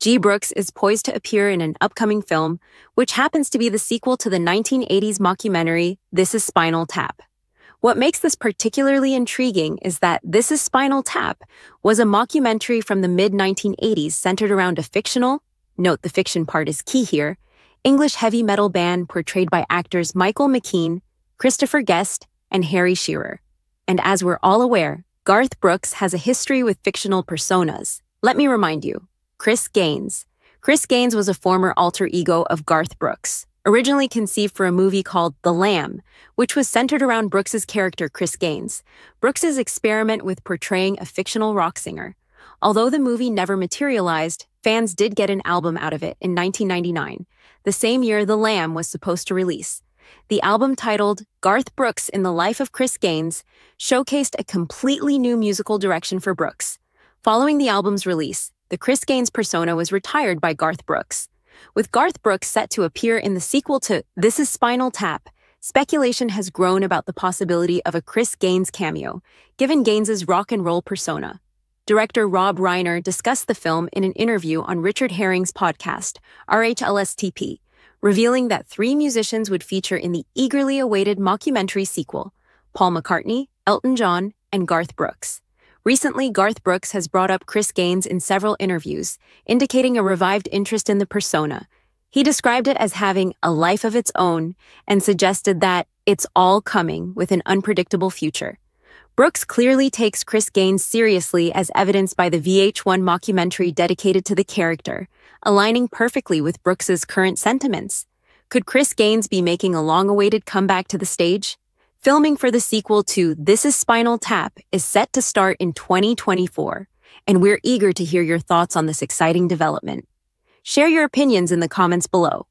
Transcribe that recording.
G. Brooks is poised to appear in an upcoming film, which happens to be the sequel to the 1980s mockumentary This Is Spinal Tap. What makes this particularly intriguing is that This Is Spinal Tap was a mockumentary from the mid-1980s centered around a fictional, note the fiction part is key here, English heavy metal band portrayed by actors Michael McKean, Christopher Guest, and Harry Shearer. And as we're all aware, Garth Brooks has a history with fictional personas. Let me remind you, Chris Gaines. Chris Gaines was a former alter ego of Garth Brooks, originally conceived for a movie called The Lamb, which was centered around Brooks's character Chris Gaines, Brooks's experiment with portraying a fictional rock singer. Although the movie never materialized, fans did get an album out of it in 1999, the same year The Lamb was supposed to release. The album, titled Garth Brooks in the Life of Chris Gaines, showcased a completely new musical direction for Brooks. Following the album's release, the Chris Gaines persona was retired by Garth Brooks. With Garth Brooks set to appear in the sequel to This Is Spinal Tap, speculation has grown about the possibility of a Chris Gaines cameo, given Gaines's rock and roll persona. Director Rob Reiner discussed the film in an interview on Richard Herring's podcast, RHLSTP, revealing that 3 musicians would feature in the eagerly awaited mockumentary sequel: Paul McCartney, Elton John, and Garth Brooks. Recently, Garth Brooks has brought up Chris Gaines in several interviews, indicating a revived interest in the persona. He described it as having a life of its own and suggested that it's all coming with an unpredictable future. Brooks clearly takes Chris Gaines seriously, as evidenced by the VH1 mockumentary dedicated to the character, aligning perfectly with Brooks's current sentiments. Could Chris Gaines be making a long-awaited comeback to the stage? Filming for the sequel to This Is Spinal Tap is set to start in 2024, and we're eager to hear your thoughts on this exciting development. Share your opinions in the comments below.